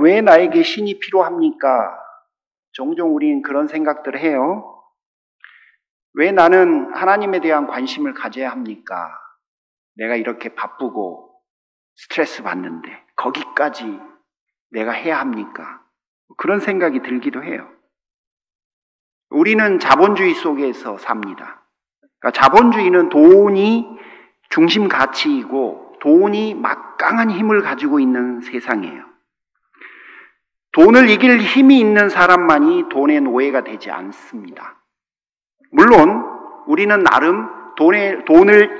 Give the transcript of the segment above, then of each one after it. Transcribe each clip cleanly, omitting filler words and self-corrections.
왜 나에게 신이 필요합니까? 종종 우리는 그런 생각들을 해요. 왜 나는 하나님에 대한 관심을 가져야 합니까? 내가 이렇게 바쁘고 스트레스 받는데 거기까지 내가 해야 합니까? 그런 생각이 들기도 해요. 우리는 자본주의 속에서 삽니다. 그러니까 자본주의는 돈이 중심 가치이고 돈이 막강한 힘을 가지고 있는 세상이에요. 돈을 이길 힘이 있는 사람만이 돈의 노예가 되지 않습니다. 물론 우리는 나름 돈을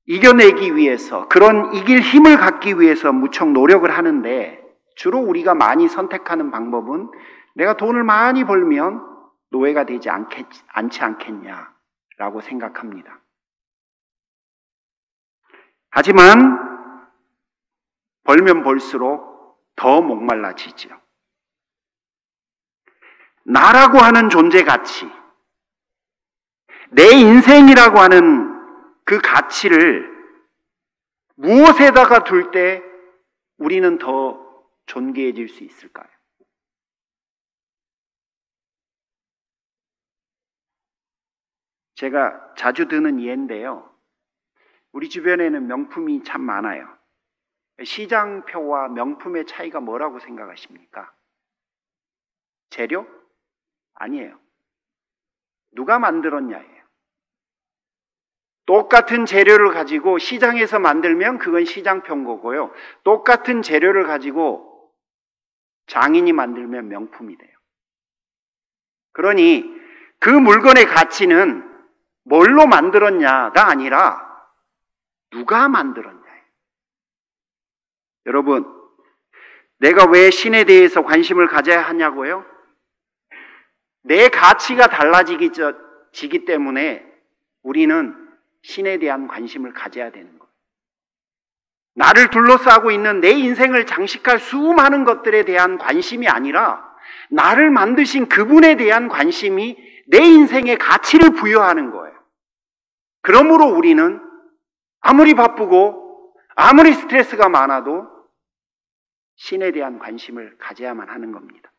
이겨내기 위해서, 그런 이길 힘을 갖기 위해서 무척 노력을 하는데, 주로 우리가 많이 선택하는 방법은 내가 돈을 많이 벌면 노예가 되지 않지 않겠냐라고 생각합니다. 하지만 벌면 벌수록 더 목말라지죠. 나라고 하는 존재 가치, 내 인생이라고 하는 그 가치를 무엇에다가 둘 때 우리는 더 존귀해질 수 있을까요? 제가 자주 드는 예인데요. 우리 주변에는 명품이 참 많아요. 시장표와 명품의 차이가 뭐라고 생각하십니까? 재료? 아니에요. 누가 만들었냐예요. 똑같은 재료를 가지고 시장에서 만들면 그건 시장표인 거고요. 똑같은 재료를 가지고 장인이 만들면 명품이 돼요. 그러니 그 물건의 가치는 뭘로 만들었냐가 아니라 누가 만들었냐예요. 여러분, 내가 왜 신에 대해서 관심을 가져야 하냐고요? 내 가치가 달라지기 때문에 우리는 신에 대한 관심을 가져야 되는 거예요. 나를 둘러싸고 있는 내 인생을 장식할 수많은 것들에 대한 관심이 아니라 나를 만드신 그분에 대한 관심이 내 인생의 가치를 부여하는 거예요. 그러므로 우리는 아무리 바쁘고 아무리 스트레스가 많아도 신에 대한 관심을 가져야만 하는 겁니다.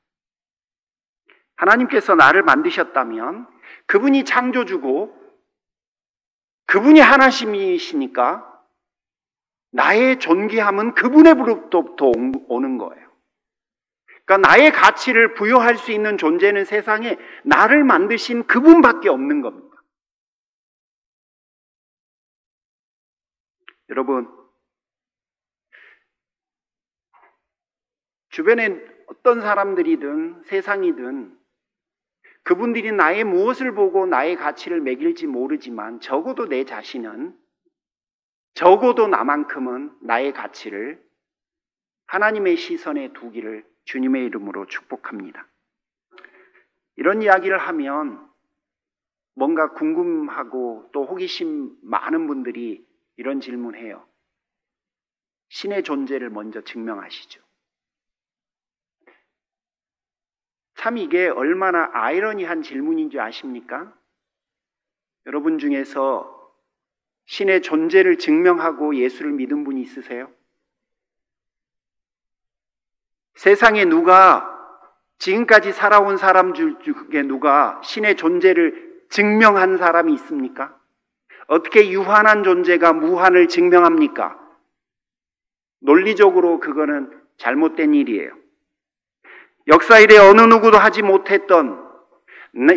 하나님께서 나를 만드셨다면 그분이 창조주고 그분이 하나님이시니까 나의 존귀함은 그분의로부터 오는 거예요. 그러니까 나의 가치를 부여할 수 있는 존재는 세상에 나를 만드신 그분밖에 없는 겁니다. 여러분, 주변에 어떤 사람들이든 세상이든 그분들이 나의 무엇을 보고 나의 가치를 매길지 모르지만 적어도 내 자신은, 적어도 나만큼은 나의 가치를 하나님의 시선에 두기를 주님의 이름으로 축복합니다. 이런 이야기를 하면 뭔가 궁금하고 또 호기심 많은 분들이 이런 질문해요. 신의 존재를 먼저 증명하시죠. 참 이게 얼마나 아이러니한 질문인 줄 아십니까? 여러분 중에서 신의 존재를 증명하고 예수를 믿은 분이 있으세요? 세상에 누가, 지금까지 살아온 사람 중에 누가 신의 존재를 증명한 사람이 있습니까? 어떻게 유한한 존재가 무한을 증명합니까? 논리적으로 그거는 잘못된 일이에요. 역사 이래 어느 누구도 하지 못했던,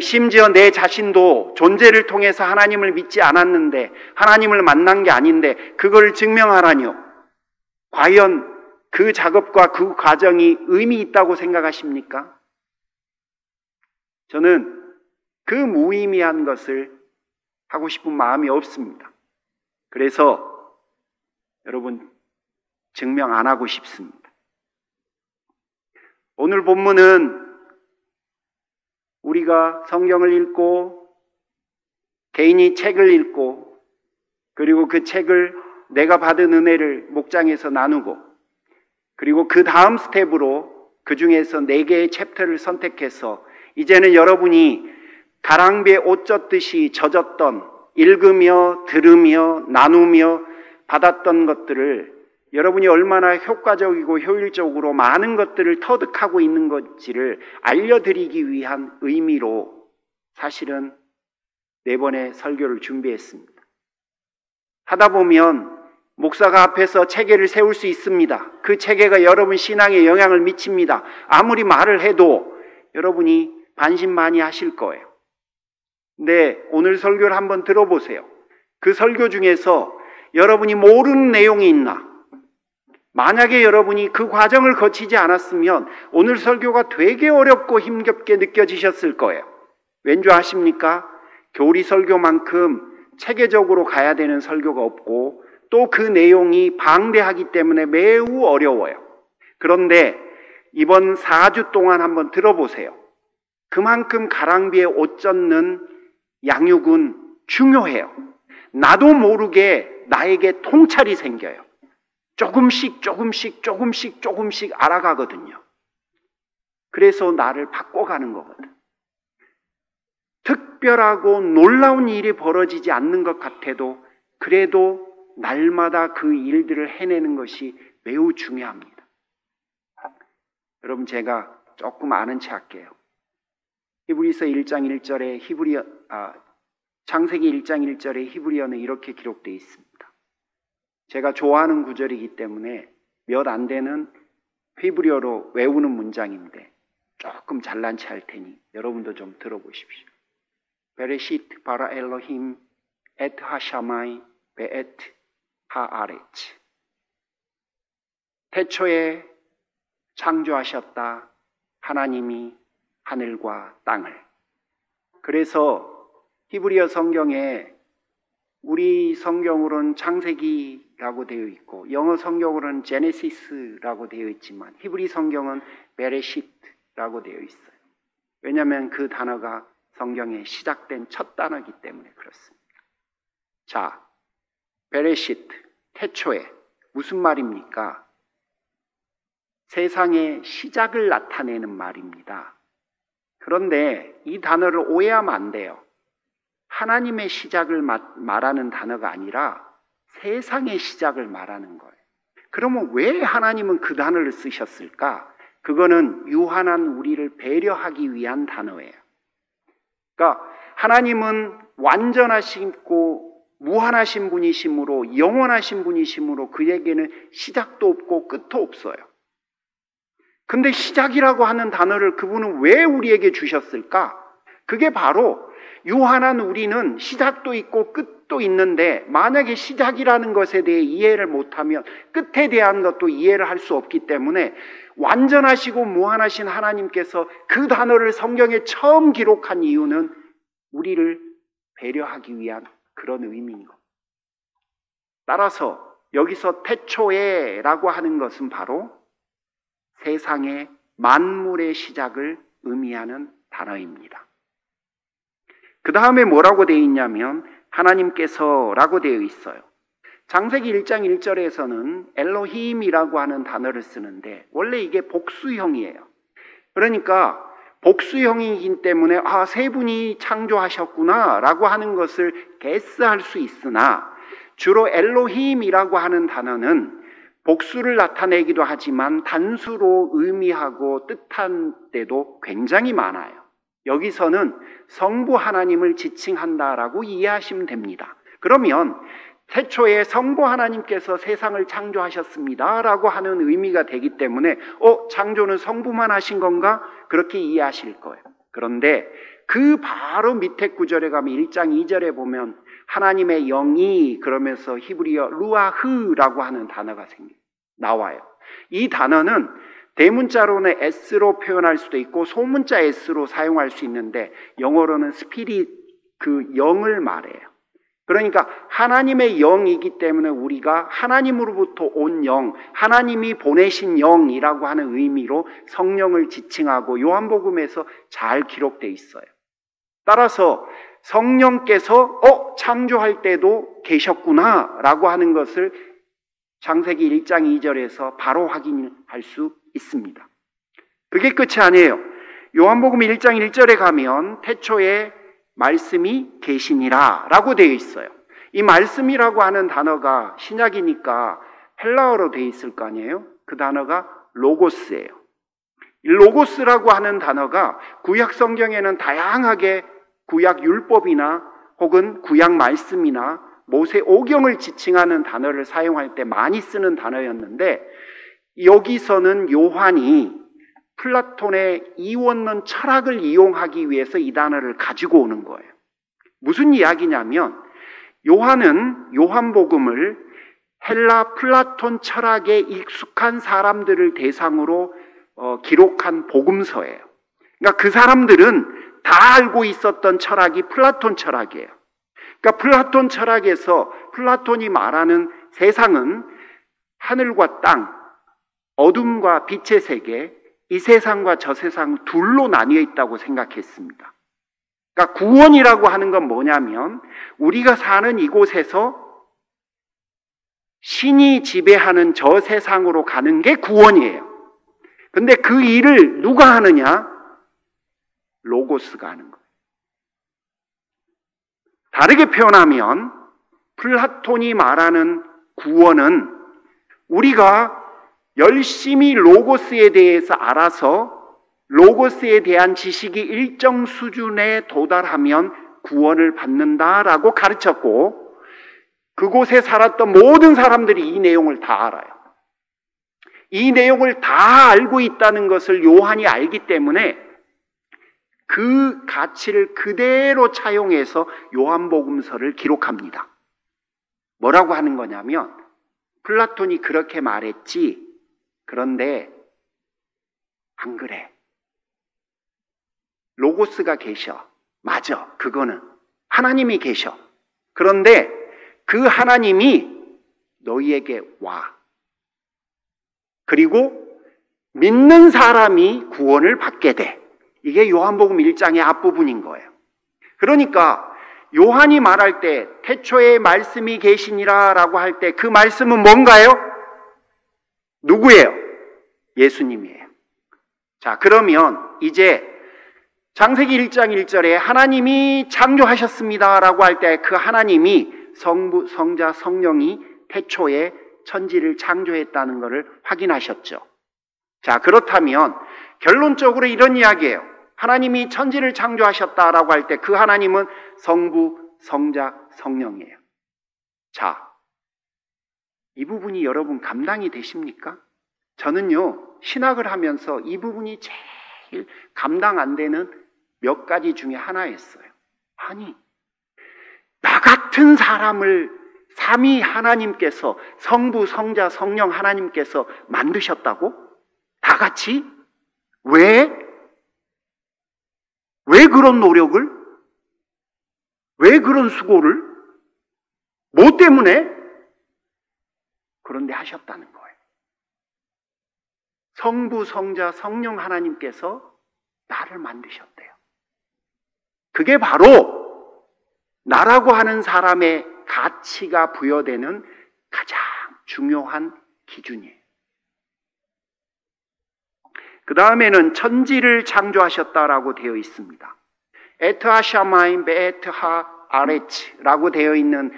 심지어 내 자신도 존재를 통해서 하나님을 믿지 않았는데, 하나님을 만난 게 아닌데 그걸 증명하라뇨. 과연 그 작업과 그 과정이 의미 있다고 생각하십니까? 저는 그 무의미한 것을 하고 싶은 마음이 없습니다. 그래서 여러분, 증명 안 하고 싶습니다. 오늘 본문은 우리가 성경을 읽고 개인이 책을 읽고 그리고 그 책을 내가 받은 은혜를 목장에서 나누고 그리고 그 다음 스텝으로 그 중에서 4개의 챕터를 선택해서 이제는 여러분이 가랑비에 옷 젖듯이 젖었던, 읽으며 들으며 나누며 받았던 것들을 여러분이 얼마나 효과적이고 효율적으로 많은 것들을 터득하고 있는 건지를 알려드리기 위한 의미로 사실은 4번의 설교를 준비했습니다. 하다 보면 목사가 앞에서 체계를 세울 수 있습니다. 그 체계가 여러분 신앙에 영향을 미칩니다. 아무리 말을 해도 여러분이 반신반의하실 거예요. 근데 오늘 설교를 한번 들어보세요. 그 설교 중에서 여러분이 모르는 내용이 있나? 만약에 여러분이 그 과정을 거치지 않았으면 오늘 설교가 되게 어렵고 힘겹게 느껴지셨을 거예요. 왠지 아십니까? 교리 설교만큼 체계적으로 가야 되는 설교가 없고 또 그 내용이 방대하기 때문에 매우 어려워요. 그런데 이번 4주 동안 한번 들어보세요. 그만큼 가랑비에 옷 젖는 양육은 중요해요. 나도 모르게 나에게 통찰이 생겨요. 조금씩 알아가거든요. 그래서 나를 바꿔가는 거거든. 특별하고 놀라운 일이 벌어지지 않는 것 같아도 그래도 날마다 그 일들을 해내는 것이 매우 중요합니다. 여러분, 제가 조금 아는 체 할게요. 히브리서 1장 1절에 창세기 1장 1절에 히브리어는 이렇게 기록되어 있습니다. 제가 좋아하는 구절이기 때문에 몇 안 되는 히브리어로 외우는 문장인데 조금 잘난 체 할 테니 여러분도 좀 들어보십시오. 베레시트 바라 엘로힘 에트 하샤마이 베에트 하아레츠. 태초에 창조하셨다 하나님이 하늘과 땅을. 그래서 히브리어 성경에 우리 성경으로는 창세기라고 되어 있고 영어 성경으로는 제네시스라고 되어 있지만 히브리 성경은 베레시트라고 되어 있어요. 왜냐하면 그 단어가 성경에 시작된 첫 단어이기 때문에 그렇습니다. 자, 베레시트, 태초에 무슨 말입니까? 세상의 시작을 나타내는 말입니다. 그런데 이 단어를 오해하면 안 돼요. 하나님의 시작을 말하는 단어가 아니라 세상의 시작을 말하는 거예요. 그러면 왜 하나님은 그 단어를 쓰셨을까? 그거는 유한한 우리를 배려하기 위한 단어예요. 그러니까 하나님은 완전하시고 무한하신 분이시므로 영원하신 분이시므로 그에게는 시작도 없고 끝도 없어요. 근데 시작이라고 하는 단어를 그분은 왜 우리에게 주셨을까? 그게 바로 유한한 우리는 시작도 있고 끝도 있는데 만약에 시작이라는 것에 대해 이해를 못하면 끝에 대한 것도 이해를 할 수 없기 때문에 완전하시고 무한하신 하나님께서 그 단어를 성경에 처음 기록한 이유는 우리를 배려하기 위한 그런 의미인 것. 따라서 여기서 태초에라고 하는 것은 바로 세상의 만물의 시작을 의미하는 단어입니다. 그 다음에 뭐라고 되어 있냐면 하나님께서라고 되어 있어요. 창세기 1장 1절에서는 엘로힘이라고 하는 단어를 쓰는데 원래 이게 복수형이에요. 그러니까 복수형이기 때문에 세 분이 창조하셨구나 라고 하는 것을 게스할 수 있으나 주로 엘로힘이라고 하는 단어는 복수를 나타내기도 하지만 단수로 의미하고 뜻한 때도 굉장히 많아요. 여기서는 성부 하나님을 지칭한다라고 이해하시면 됩니다. 그러면 태초에 성부 하나님께서 세상을 창조하셨습니다 라고 하는 의미가 되기 때문에 창조는 성부만 하신 건가? 그렇게 이해하실 거예요. 그런데 그 바로 밑에 구절에 가면 1장 2절에 보면 하나님의 영이 그러면서 히브리어 루아흐라고 하는 단어가 나와요. 이 단어는 대문자로는 S로 표현할 수도 있고 소문자 S로 사용할 수 있는데 영어로는 스피릿, 그 영을 말해요. 그러니까 하나님의 영이기 때문에 우리가 하나님으로부터 온 영, 하나님이 보내신 영이라고 하는 의미로 성령을 지칭하고 요한복음에서 잘 기록되어 있어요. 따라서 성령께서 창조할 때도 계셨구나 라고 하는 것을 창세기 1장 2절에서 바로 확인할 수 있습니다. 그게 끝이 아니에요. 요한복음 1장 1절에 가면 태초에 말씀이 계시니라 라고 되어 있어요. 이 말씀이라고 하는 단어가 신약이니까 헬라어로 되어 있을 거 아니에요? 그 단어가 로고스예요. 이 로고스라고 하는 단어가 구약 성경에는 다양하게 구약 율법이나 혹은 구약 말씀이나 모세 오경을 지칭하는 단어를 사용할 때 많이 쓰는 단어였는데, 여기서는 요한이 플라톤의 이원론 철학을 이용하기 위해서 이 단어를 가지고 오는 거예요. 무슨 이야기냐면, 요한은 요한복음을 헬라 플라톤 철학에 익숙한 사람들을 대상으로 기록한 복음서예요. 그러니까 그 사람들은 다 알고 있었던 철학이 플라톤 철학이에요. 그러니까 플라톤 철학에서 플라톤이 말하는 세상은 하늘과 땅, 어둠과 빛의 세계, 이 세상과 저 세상 둘로 나뉘어 있다고 생각했습니다. 그러니까 구원이라고 하는 건 뭐냐면, 우리가 사는 이곳에서 신이 지배하는 저 세상으로 가는 게 구원이에요. 근데 그 일을 누가 하느냐? 로고스가 하는 거예요. 다르게 표현하면 플라톤이 말하는 구원은 우리가 열심히 로고스에 대해서 알아서 로고스에 대한 지식이 일정 수준에 도달하면 구원을 받는다라고 가르쳤고, 그곳에 살았던 모든 사람들이 이 내용을 다 알아요. 이 내용을 다 알고 있다는 것을 요한이 알기 때문에 그 가치를 그대로 차용해서 요한복음서를 기록합니다. 뭐라고 하는 거냐면, 플라톤이 그렇게 말했지, 그런데 안 그래. 로고스가 계셔. 맞아. 그거는 하나님이 계셔. 그런데 그 하나님이 너희에게 와. 그리고 믿는 사람이 구원을 받게 돼. 이게 요한복음 1장의 앞부분인 거예요. 그러니까 요한이 말할 때 태초에 말씀이 계시니라 라고 할 때 그 말씀은 뭔가요? 누구예요? 예수님이에요. 자, 그러면 이제 창세기 1장 1절에 하나님이 창조하셨습니다 라고 할 때 그 하나님이 성부, 성자, 성령이 태초에 천지를 창조했다는 것을 확인하셨죠. 자, 그렇다면 결론적으로 이런 이야기예요. 하나님이 천지를 창조하셨다라고 할 때 그 하나님은 성부, 성자, 성령이에요. 자, 이 부분이 여러분 감당이 되십니까? 저는요, 신학을 하면서 이 부분이 제일 감당 안 되는 몇 가지 중에 하나였어요. 아니, 나 같은 사람을 삼위 하나님께서, 성부, 성자, 성령 하나님께서 만드셨다고? 다 같이? 왜? 왜 그런 노력을? 왜 그런 수고를? 뭐 때문에? 그런데 하셨다는 거예요. 성부, 성자, 성령 하나님께서 나를 만드셨대요. 그게 바로 나라고 하는 사람의 가치가 부여되는 가장 중요한 기준이에요. 그 다음에는 천지를 창조하셨다라고 되어 있습니다. 에트하 샤마임 베에트하 아레츠라고 되어 있는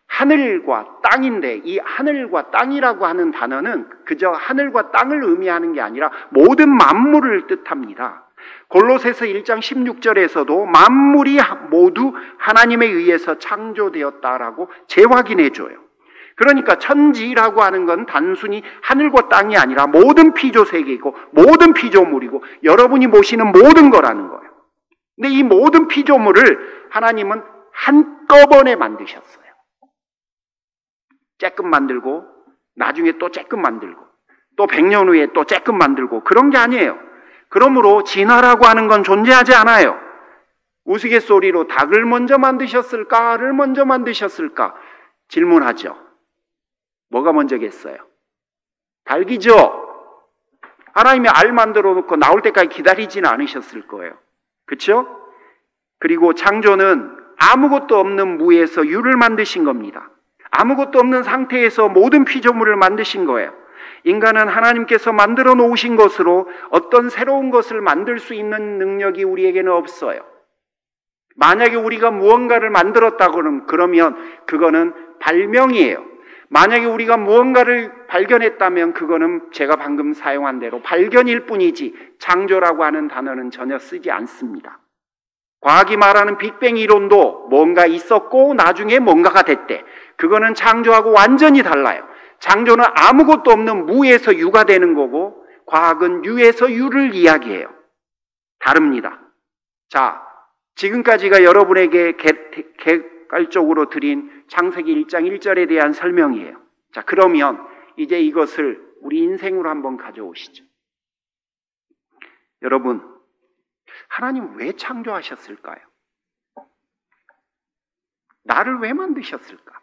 하늘과 땅인데, 이 하늘과 땅이라고 하는 단어는 그저 하늘과 땅을 의미하는 게 아니라 모든 만물을 뜻합니다. 골로새서 1장 16절에서도 만물이 모두 하나님에 의해서 창조되었다라고 재확인해줘요. 그러니까 천지라고 하는 건 단순히 하늘과 땅이 아니라 모든 피조세계이고 모든 피조물이고 여러분이 보시는 모든 거라는 거예요. 근데 이 모든 피조물을 하나님은 한꺼번에 만드셨어요. 쬐끔 만들고 나중에 또 쬐끔 만들고 또 100년 후에 또 쬐끔 만들고 그런 게 아니에요. 그러므로 진화라고 하는 건 존재하지 않아요. 우스갯소리로 닭을 먼저 만드셨을까? 알을 먼저 만드셨을까? 질문하죠. 뭐가 먼저겠어요? 닭이죠. 하나님이 알 만들어 놓고 나올 때까지 기다리지는 않으셨을 거예요. 그렇죠? 그리고 창조는 아무것도 없는 무에서 유를 만드신 겁니다. 아무것도 없는 상태에서 모든 피조물을 만드신 거예요. 인간은 하나님께서 만들어 놓으신 것으로 어떤 새로운 것을 만들 수 있는 능력이 우리에게는 없어요. 만약에 우리가 무언가를 만들었다고 그러면 그거는 발명이에요. 만약에 우리가 무언가를 발견했다면 그거는 제가 방금 사용한 대로 발견일 뿐이지 창조라고 하는 단어는 전혀 쓰지 않습니다. 과학이 말하는 빅뱅 이론도 뭔가 있었고 나중에 뭔가가 됐대. 그거는 창조하고 완전히 달라요. 창조는 아무것도 없는 무에서 유가 되는 거고 과학은 유에서 유를 이야기해요. 다릅니다. 자, 지금까지가 여러분에게 객관적으로 드린 창세기 1장 1절에 대한 설명이에요. 자, 그러면 이제 이것을 우리 인생으로 한번 가져오시죠. 여러분, 하나님 왜 창조하셨을까요? 나를 왜 만드셨을까?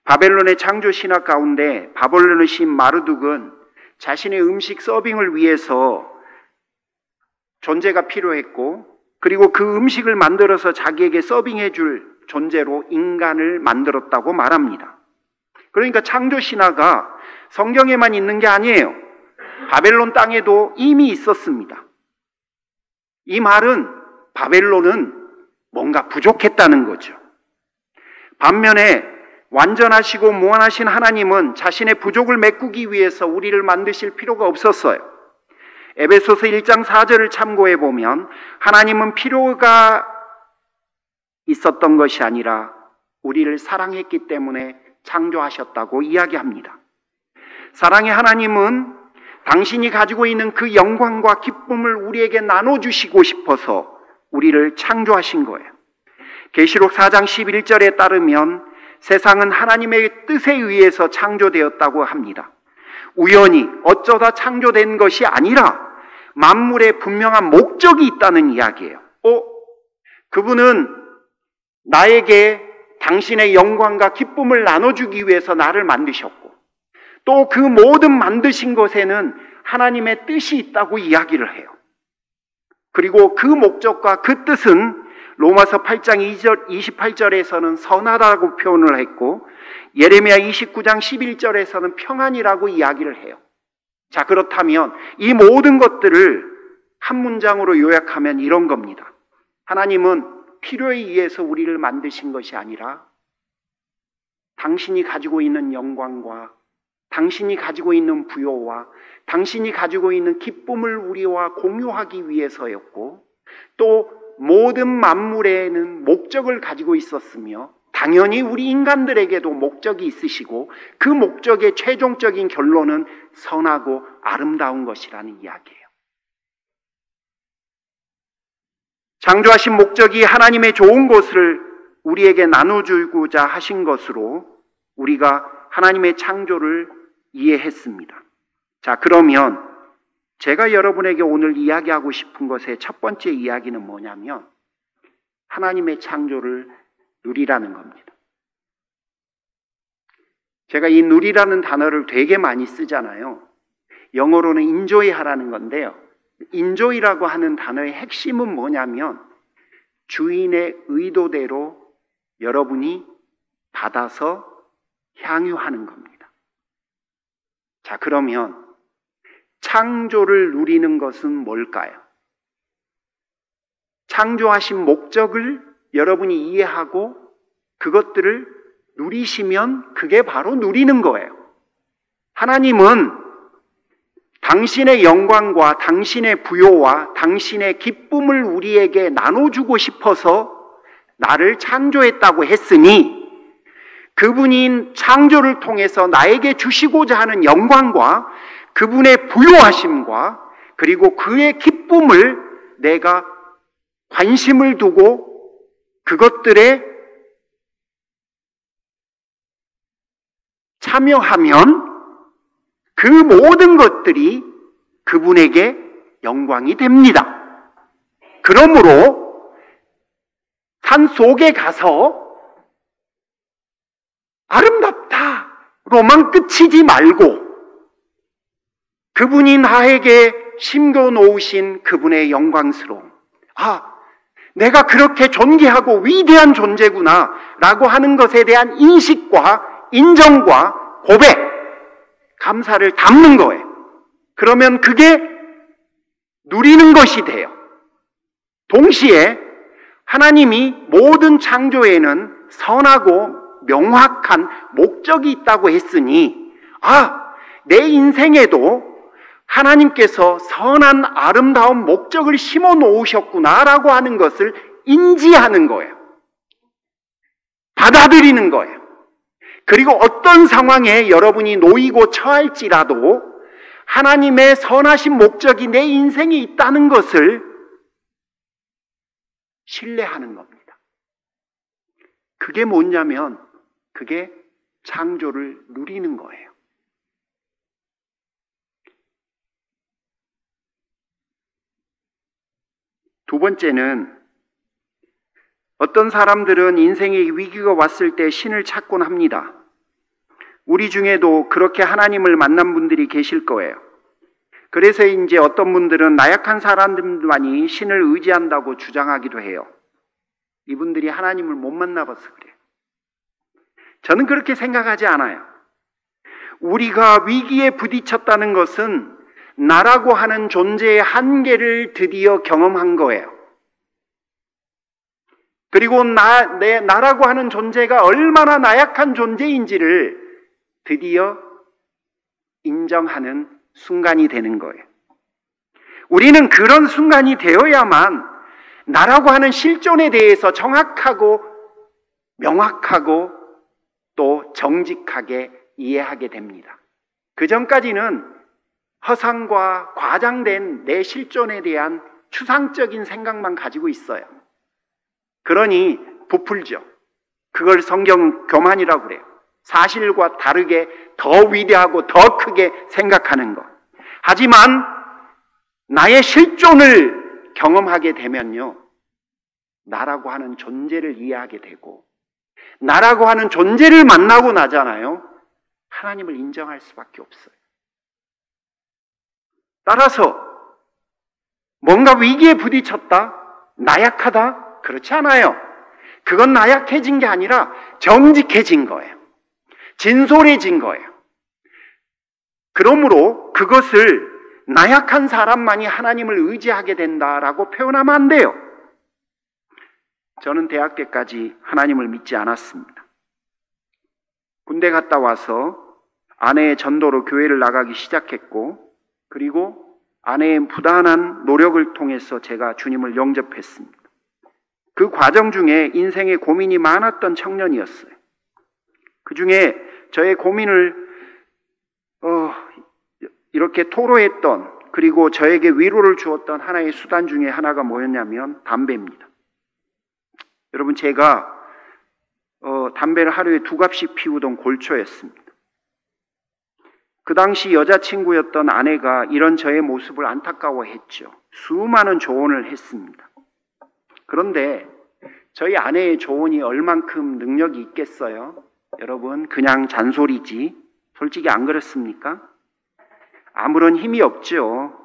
바벨론의 창조 신화 가운데 바벨론의 신 마르둑은 자신의 음식 서빙을 위해서 존재가 필요했고, 그리고 그 음식을 만들어서 자기에게 서빙해 줄 존재로 인간을 만들었다고 말합니다. 그러니까 창조 신화가 성경에만 있는 게 아니에요. 바벨론 땅에도 이미 있었습니다. 이 말은 바벨론은 뭔가 부족했다는 거죠. 반면에 완전하시고 무한하신 하나님은 자신의 부족을 메꾸기 위해서 우리를 만드실 필요가 없었어요. 에베소서 1장 4절을 참고해 보면 하나님은 필요가 있었던 것이 아니라 우리를 사랑했기 때문에 창조하셨다고 이야기합니다. 사랑의 하나님은 당신이 가지고 있는 그 영광과 기쁨을 우리에게 나눠주시고 싶어서 우리를 창조하신 거예요. 계시록 4장 11절에 따르면 세상은 하나님의 뜻에 의해서 창조되었다고 합니다. 우연히 어쩌다 창조된 것이 아니라 만물에 분명한 목적이 있다는 이야기예요. 그분은 나에게 당신의 영광과 기쁨을 나눠주기 위해서 나를 만드셨고 또 그 모든 만드신 것에는 하나님의 뜻이 있다고 이야기를 해요. 그리고 그 목적과 그 뜻은 로마서 8장 2절, 28절에서는 선하다고 표현을 했고 예레미야 29장 11절에서는 평안이라고 이야기를 해요. 자, 그렇다면 이 모든 것들을 한 문장으로 요약하면 이런 겁니다. 하나님은 필요에 의해서 우리를 만드신 것이 아니라 당신이 가지고 있는 영광과 당신이 가지고 있는 부요와 당신이 가지고 있는 기쁨을 우리와 공유하기 위해서였고 또 모든 만물에는 목적을 가지고 있었으며 당연히 우리 인간들에게도 목적이 있으시고 그 목적의 최종적인 결론은 선하고 아름다운 것이라는 이야기예요. 창조하신 목적이 하나님의 좋은 것을 우리에게 나눠주고자 하신 것으로 우리가 하나님의 창조를 이해했습니다. 자, 그러면 제가 여러분에게 오늘 이야기하고 싶은 것의 첫 번째 이야기는 뭐냐면 하나님의 창조를 누리라는 겁니다. 제가 이 누리라는 단어를 되게 많이 쓰잖아요. 영어로는 enjoy 하라는 건데요. enjoy라고 하는 단어의 핵심은 뭐냐면 주인의 의도대로 여러분이 받아서 향유하는 겁니다. 자, 그러면 창조를 누리는 것은 뭘까요? 창조하신 목적을 여러분이 이해하고 그것들을 누리시면 그게 바로 누리는 거예요. 하나님은 당신의 영광과 당신의 부요와 당신의 기쁨을 우리에게 나눠주고 싶어서 나를 창조했다고 했으니 그분인 창조를 통해서 나에게 주시고자 하는 영광과 그분의 부요하심과 그리고 그의 기쁨을 내가 관심을 두고 그것들에 참여하면 그 모든 것들이 그분에게 영광이 됩니다. 그러므로 산 속에 가서 아름답다로만 끝이지 말고 그분이 나에게 심겨 놓으신 그분의 영광스러움, 내가 그렇게 존귀하고 위대한 존재구나 라고 하는 것에 대한 인식과 인정과 고백, 감사를 담는 거예요. 그러면 그게 누리는 것이 돼요. 동시에 하나님이 모든 창조에는 선하고 명확한 목적이 있다고 했으니, 내 인생에도 하나님께서 선한 아름다운 목적을 심어 놓으셨구나라고 하는 것을 인지하는 거예요. 받아들이는 거예요. 그리고 어떤 상황에 여러분이 놓이고 처할지라도 하나님의 선하신 목적이 내 인생에 있다는 것을 신뢰하는 겁니다. 그게 뭐냐면 그게 창조를 누리는 거예요. 두 번째는 어떤 사람들은 인생에 위기가 왔을 때 신을 찾곤 합니다. 우리 중에도 그렇게 하나님을 만난 분들이 계실 거예요. 그래서 이제 어떤 분들은 나약한 사람들만이 신을 의지한다고 주장하기도 해요. 이분들이 하나님을 못 만나봐서 그래요. 저는 그렇게 생각하지 않아요. 우리가 위기에 부딪혔다는 것은 나라고 하는 존재의 한계를 드디어 경험한 거예요. 그리고 나라고 하는 존재가 얼마나 나약한 존재인지를 드디어 인정하는 순간이 되는 거예요. 우리는 그런 순간이 되어야만 나라고 하는 실존에 대해서 정확하고 명확하고 또 정직하게 이해하게 됩니다. 그 전까지는 허상과 과장된 내 실존에 대한 추상적인 생각만 가지고 있어요. 그러니 부풀죠. 그걸 성경은 교만이라고 그래요. 사실과 다르게 더 위대하고 더 크게 생각하는 것. 하지만 나의 실존을 경험하게 되면요, 나라고 하는 존재를 이해하게 되고 나라고 하는 존재를 만나고 나잖아요, 하나님을 인정할 수밖에 없어요. 따라서 뭔가 위기에 부딪혔다? 나약하다? 그렇지 않아요. 그건 나약해진 게 아니라 정직해진 거예요. 진솔해진 거예요. 그러므로 그것을 나약한 사람만이 하나님을 의지하게 된다라고 표현하면 안 돼요. 저는 대학 때까지 하나님을 믿지 않았습니다. 군대 갔다 와서 아내의 전도로 교회를 나가기 시작했고, 그리고 아내의 부단한 노력을 통해서 제가 주님을 영접했습니다. 그 과정 중에 인생에 고민이 많았던 청년이었어요. 그 중에 저의 고민을 이렇게 토로했던, 그리고 저에게 위로를 주었던 하나의 수단 중에 하나가 뭐였냐면 담배입니다. 여러분, 제가 담배를 하루에 2갑씩 피우던 골초였습니다. 그 당시 여자친구였던 아내가 이런 저의 모습을 안타까워했죠. 수많은 조언을 했습니다. 그런데 저희 아내의 조언이 얼만큼 능력이 있겠어요? 여러분, 그냥 잔소리지. 솔직히 안 그렇습니까? 아무런 힘이 없죠.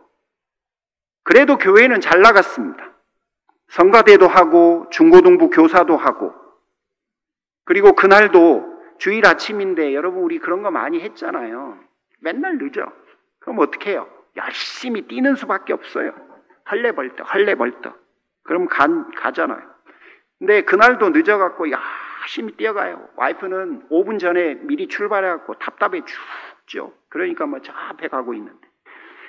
그래도 교회는 잘 나갔습니다. 성가대도 하고 중고등부 교사도 하고, 그리고 그날도 주일 아침인데 여러분, 우리 그런 거 많이 했잖아요. 맨날 늦어. 그럼 어떻게 해요? 열심히 뛰는 수밖에 없어요. 헐레벌떡. 그럼 가잖아요. 근데 그날도 늦어갖고 열심히 뛰어가요. 와이프는 5분 전에 미리 출발해갖고 답답해 죽죠. 그러니까 저 앞에 가고 있는데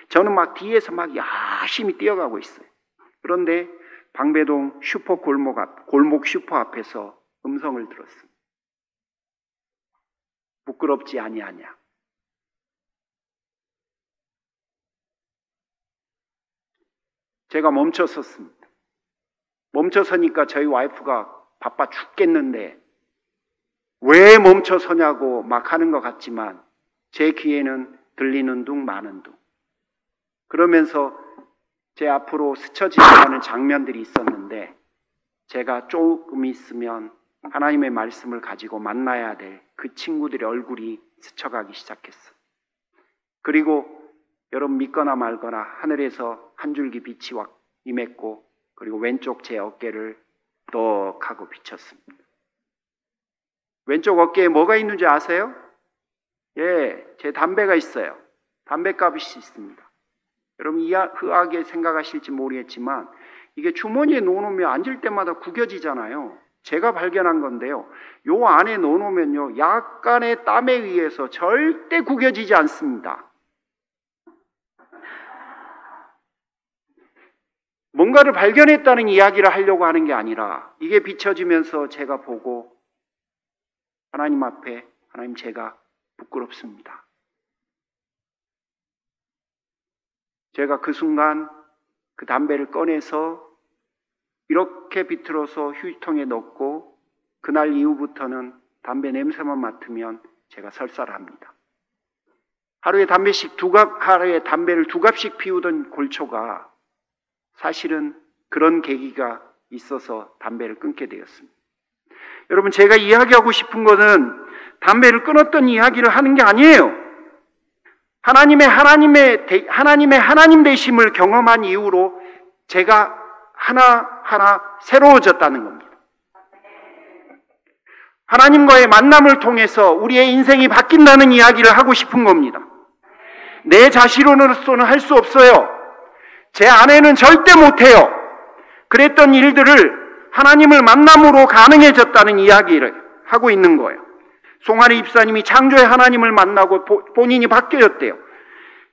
저는 막 뒤에서 막 열심히 뛰어가고 있어요. 그런데 방배동 골목 슈퍼 앞에서 음성을 들었습니다. 부끄럽지 아니하냐. 제가 멈춰섰습니다. 멈춰서니까 저희 와이프가 바빠 죽겠는데 왜 멈춰서냐고 막 하는 것 같지만 제 귀에는 들리는 둥 마는 둥. 그러면서 제 앞으로 스쳐 지나가는 장면들이 있었는데, 제가 조금 있으면 하나님의 말씀을 가지고 만나야 될 그 친구들의 얼굴이 스쳐가기 시작했어요. 그리고 여러분, 믿거나 말거나 하늘에서 한 줄기 빛이 확 임했고, 그리고 왼쪽 제 어깨를 떡 하고 비쳤습니다. 왼쪽 어깨에 뭐가 있는지 아세요? 제 담배가 있어요. 담배값이 있습니다. 여러분, 의아하게 생각하실지 모르겠지만 이게 주머니에 넣어놓으면 앉을 때마다 구겨지잖아요. 제가 발견한 건데요. 요 안에 넣어놓으면요, 약간의 땀에 의해서 절대 구겨지지 않습니다. 뭔가를 발견했다는 이야기를 하려고 하는 게 아니라 이게 비춰지면서 제가 보고 하나님 앞에, 하나님, 제가 부끄럽습니다. 제가 그 순간 그 담배를 꺼내서 이렇게 비틀어서 휴지통에 넣고 그날 이후부터는 담배 냄새만 맡으면 제가 설사합니다. 하루에 담배를 두 갑씩 피우던 골초가 사실은 그런 계기가 있어서 담배를 끊게 되었습니다. 여러분, 제가 이야기하고 싶은 것은 담배를 끊었던 이야기를 하는 게 아니에요. 하나님의 하나님 되심을 경험한 이후로 제가 하나하나 새로워졌다는 겁니다. 하나님과의 만남을 통해서 우리의 인생이 바뀐다는 이야기를 하고 싶은 겁니다. 내 자신으로서는 할 수 없어요. 제 아내는 절대 못해요. 그랬던 일들을 하나님을 만남으로 가능해졌다는 이야기를 하고 있는 거예요. 송하리 입사님이 창조의 하나님을 만나고 본인이 바뀌었대요.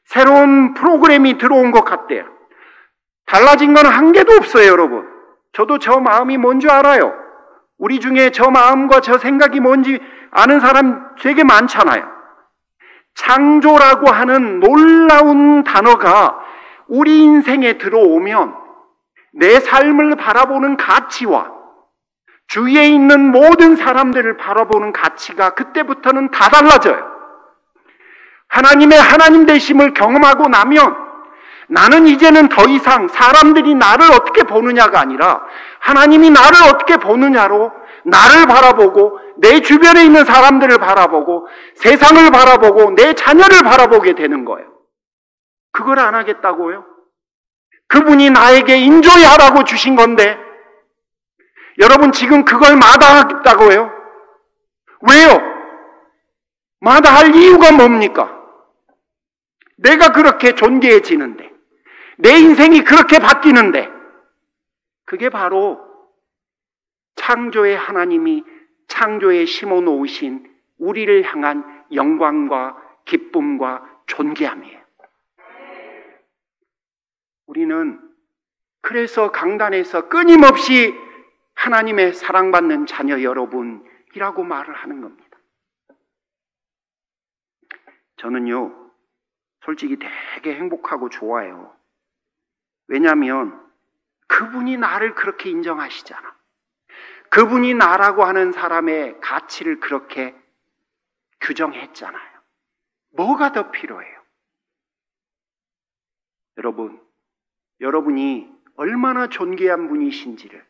새로운 프로그램이 들어온 것 같대요. 달라진 건 한 개도 없어요, 여러분. 저도 저 마음이 뭔지 알아요. 우리 중에 저 마음과 저 생각이 뭔지 아는 사람 되게 많잖아요. 창조라고 하는 놀라운 단어가 우리 인생에 들어오면 내 삶을 바라보는 가치와 주위에 있는 모든 사람들을 바라보는 가치가 그때부터는 다 달라져요. 하나님의 하나님 되심을 경험하고 나면 나는 이제는 더 이상 사람들이 나를 어떻게 보느냐가 아니라 하나님이 나를 어떻게 보느냐로 나를 바라보고 내 주변에 있는 사람들을 바라보고 세상을 바라보고 내 자녀를 바라보게 되는 거예요. 그걸 안 하겠다고요? 그분이 나에게 인조하라고 주신 건데 여러분, 지금 그걸 마다하겠다고요? 왜요? 마다할 이유가 뭡니까? 내가 그렇게 존귀해지는데, 내 인생이 그렇게 바뀌는데, 그게 바로 창조의 하나님이 창조에 심어 놓으신 우리를 향한 영광과 기쁨과 존귀함이에요. 우리는 그래서 강단에서 끊임없이 하나님의 사랑받는 자녀 여러분이라고 말을 하는 겁니다. 저는요, 솔직히 되게 행복하고 좋아요. 왜냐하면 그분이 나를 그렇게 인정하시잖아. 그분이 나라고 하는 사람의 가치를 그렇게 규정했잖아요. 뭐가 더 필요해요? 여러분이 얼마나 존귀한 분이신지를,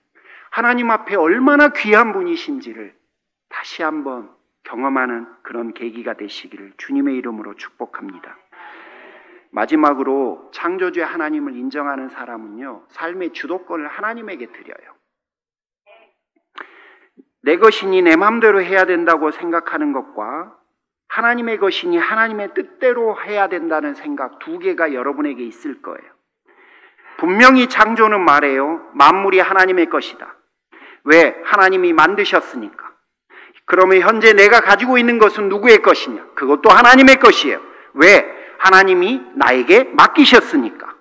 하나님 앞에 얼마나 귀한 분이신지를 다시 한번 경험하는 그런 계기가 되시기를 주님의 이름으로 축복합니다. 마지막으로 창조주의 하나님을 인정하는 사람은요, 삶의 주도권을 하나님에게 드려요. 내 것이니 내 마음대로 해야 된다고 생각하는 것과 하나님의 것이니 하나님의 뜻대로 해야 된다는 생각 두 개가 여러분에게 있을 거예요. 분명히 창조는 말해요. 만물이 하나님의 것이다. 왜? 하나님이 만드셨으니까. 그러면 현재 내가 가지고 있는 것은 누구의 것이냐? 그것도 하나님의 것이에요. 왜? 하나님이 나에게 맡기셨으니까.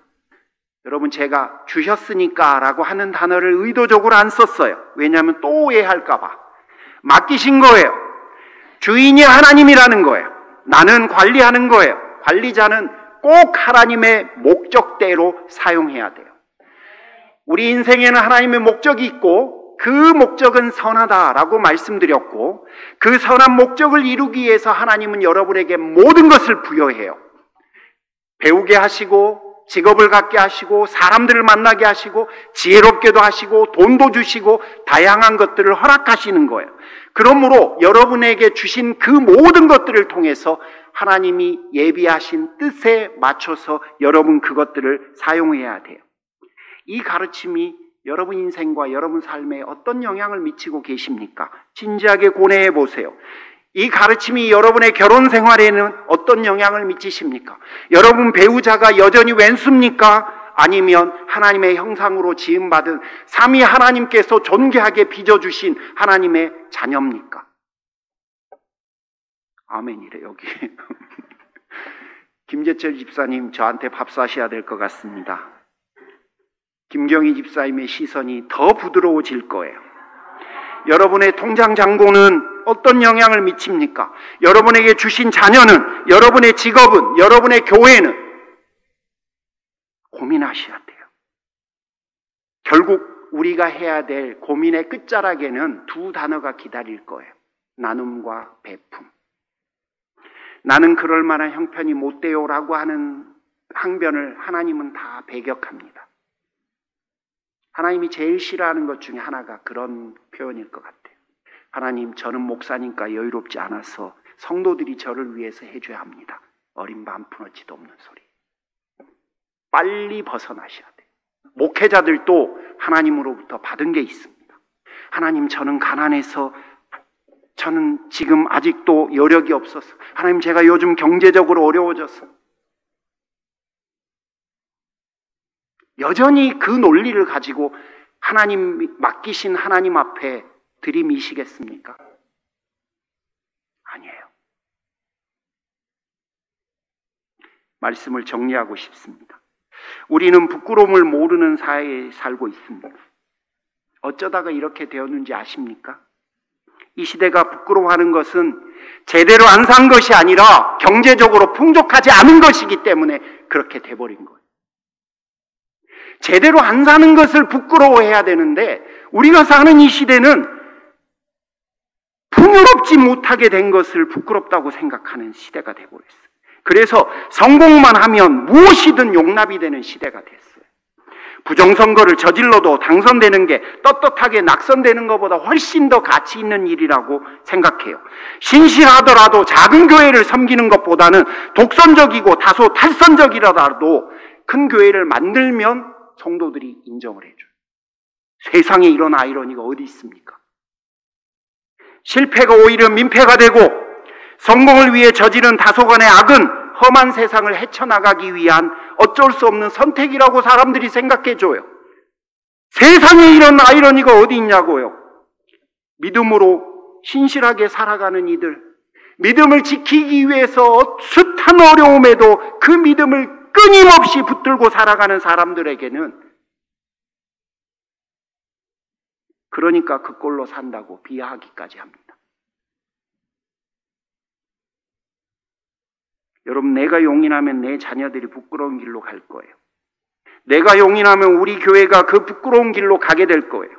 여러분, 제가 주셨으니까 라고 하는 단어를 의도적으로 안 썼어요. 왜냐하면 또 오해할까 봐. 맡기신 거예요. 주인이 하나님이라는 거예요. 나는 관리하는 거예요. 관리자는 꼭 하나님의 목적대로 사용해야 돼요. 우리 인생에는 하나님의 목적이 있고 그 목적은 선하다라고 말씀드렸고, 그 선한 목적을 이루기 위해서 하나님은 여러분에게 모든 것을 부여해요. 배우게 하시고 직업을 갖게 하시고 사람들을 만나게 하시고 지혜롭게도 하시고 돈도 주시고 다양한 것들을 허락하시는 거예요. 그러므로 여러분에게 주신 그 모든 것들을 통해서 하나님이 예비하신 뜻에 맞춰서 여러분 그것들을 사용해야 돼요. 이 가르침이 여러분 인생과 여러분 삶에 어떤 영향을 미치고 계십니까? 진지하게 고뇌해 보세요. 이 가르침이 여러분의 결혼 생활에는 어떤 영향을 미치십니까? 여러분 배우자가 여전히 왼수입니까? 아니면 하나님의 형상으로 지음받은 삼위 하나님께서 존귀하게 빚어주신 하나님의 자녀입니까? 아멘이래 여기. 김재철 집사님 저한테 밥 사셔야 될 것 같습니다. 김경희 집사님의 시선이 더 부드러워질 거예요. 여러분의 통장 잔고는 어떤 영향을 미칩니까? 여러분에게 주신 자녀는, 여러분의 직업은, 여러분의 교회는 고민하셔야 돼요. 결국 우리가 해야 될 고민의 끝자락에는 두 단어가 기다릴 거예요. 나눔과 베품. 나는 그럴 만한 형편이 못 돼요라고 하는 항변을 하나님은 다 배격합니다. 하나님이 제일 싫어하는 것 중에 하나가 그런 표현일 것 같아요. 하나님, 저는 목사니까 여유롭지 않아서 성도들이 저를 위해서 해줘야 합니다. 어린 반 푼어치도 없는 소리. 빨리 벗어나셔야 돼요. 목회자들도 하나님으로부터 받은 게 있습니다. 하나님, 저는 가난해서, 저는 지금 아직도 여력이 없어서, 하나님, 제가 요즘 경제적으로 어려워져서. 여전히 그 논리를 가지고 하나님 맡기신 하나님 앞에 들이미시겠습니까? 아니에요. 말씀을 정리하고 싶습니다. 우리는 부끄러움을 모르는 사회에 살고 있습니다. 어쩌다가 이렇게 되었는지 아십니까? 이 시대가 부끄러워하는 것은 제대로 안 산 것이 아니라 경제적으로 풍족하지 않은 것이기 때문에 그렇게 돼버린 거예요. 제대로 안 사는 것을 부끄러워해야 되는데 우리가 사는 이 시대는 풍요롭지 못하게 된 것을 부끄럽다고 생각하는 시대가 돼버렸어요. 그래서 성공만 하면 무엇이든 용납이 되는 시대가 됐어요. 부정선거를 저질러도 당선되는 게 떳떳하게 낙선되는 것보다 훨씬 더 가치 있는 일이라고 생각해요. 신실하더라도 작은 교회를 섬기는 것보다는 독선적이고 다소 탈선적이라도 큰 교회를 만들면 성도들이 인정을 해줘요. 세상에 이런 아이러니가 어디 있습니까? 실패가 오히려 민폐가 되고 성공을 위해 저지른 다소간의 악은 험한 세상을 헤쳐나가기 위한 어쩔 수 없는 선택이라고 사람들이 생각해줘요. 세상에 이런 아이러니가 어디 있냐고요. 믿음으로 신실하게 살아가는 이들, 믿음을 지키기 위해서 숱한 어려움에도 그 믿음을 끊임없이 붙들고 살아가는 사람들에게는 그러니까 그 꼴로 산다고 비하하기까지 합니다. 여러분, 내가 용인하면 내 자녀들이 부끄러운 길로 갈 거예요. 내가 용인하면 우리 교회가 그 부끄러운 길로 가게 될 거예요.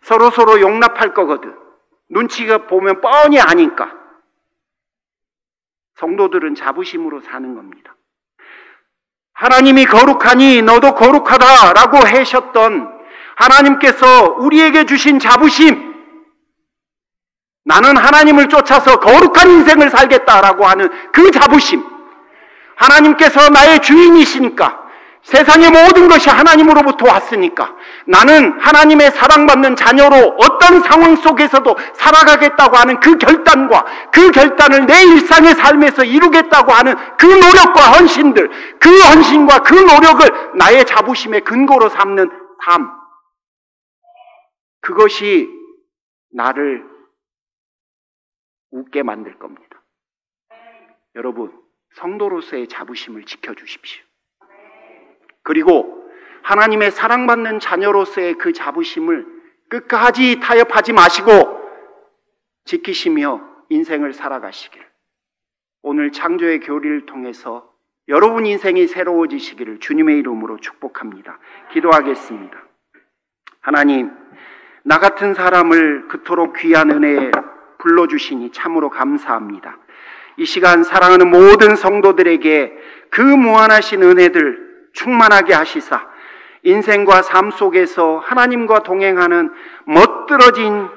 서로 용납할 거거든. 눈치가 보면 뻔히 아니까. 성도들은 자부심으로 사는 겁니다. 하나님이 거룩하니 너도 거룩하다라고 하셨던 하나님께서 우리에게 주신 자부심, 나는 하나님을 쫓아서 거룩한 인생을 살겠다라고 하는 그 자부심, 하나님께서 나의 주인이시니까, 세상의 모든 것이 하나님으로부터 왔으니까 나는 하나님의 사랑받는 자녀로 어떤 상황 속에서도 살아가겠다고 하는 그 결단과 그 결단을 내 일상의 삶에서 이루겠다고 하는 그 노력과 헌신들, 그 헌신과 그 노력을 나의 자부심의 근거로 삼는 삶, 그것이 나를 웃게 만들 겁니다. 여러분, 성도로서의 자부심을 지켜주십시오. 그리고 하나님의 사랑받는 자녀로서의 그 자부심을 끝까지 타협하지 마시고 지키시며 인생을 살아가시길, 오늘 창조의 교리를 통해서 여러분 인생이 새로워지시기를 주님의 이름으로 축복합니다. 기도하겠습니다. 하나님, 나 같은 사람을 그토록 귀한 은혜에 불러주시니 참으로 감사합니다. 이 시간 사랑하는 모든 성도들에게 그 무한하신 은혜들 충만하게 하시사 인생과 삶 속에서 하나님과 동행하는 멋들어진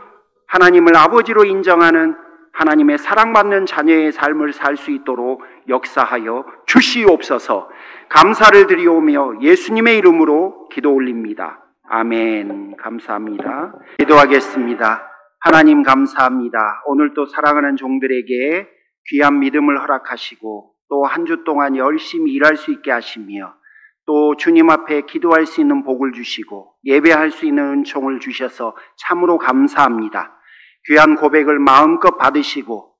하나님을 아버지로 인정하는 하나님의 사랑받는 자녀의 삶을 살 수 있도록 역사하여 주시옵소서. 감사를 드리오며 예수님의 이름으로 기도 올립니다. 아멘. 감사합니다. 기도하겠습니다. 하나님 감사합니다. 오늘 또 사랑하는 종들에게 귀한 믿음을 허락하시고 또 한 주 동안 열심히 일할 수 있게 하시며 또 주님 앞에 기도할 수 있는 복을 주시고 예배할 수 있는 은총을 주셔서 참으로 감사합니다. 귀한 고백을 마음껏 받으시고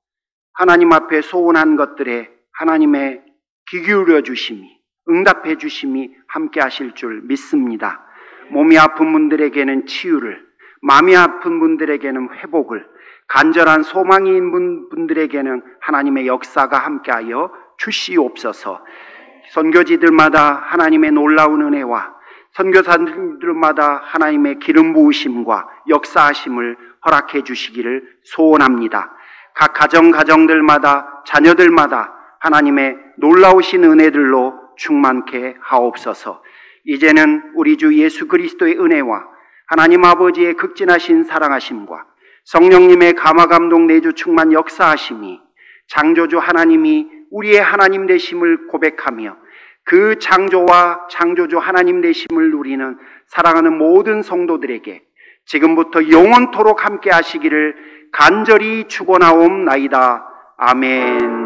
하나님 앞에 소원한 것들에 하나님의 귀 기울여 주심이, 응답해 주심이 함께 하실 줄 믿습니다. 몸이 아픈 분들에게는 치유를, 마음이 아픈 분들에게는 회복을, 간절한 소망이 있는 분들에게는 하나님의 역사가 함께하여 주시옵소서. 선교지들마다 하나님의 놀라운 은혜와 선교사들마다 하나님의 기름 부으심과 역사하심을 허락해 주시기를 소원합니다. 각 가정들마다 자녀들마다 하나님의 놀라우신 은혜들로 충만케 하옵소서. 이제는 우리 주 예수 그리스도의 은혜와 하나님 아버지의 극진하신 사랑하심과 성령님의 감화감동 내주 충만 역사하심이 창조주 하나님이 우리의 하나님 되심을 고백하며 그 창조주 하나님 되심을 누리는 사랑하는 모든 성도들에게 지금부터 영원토록 함께 하시기를 간절히 축원하옵나이다. 아멘.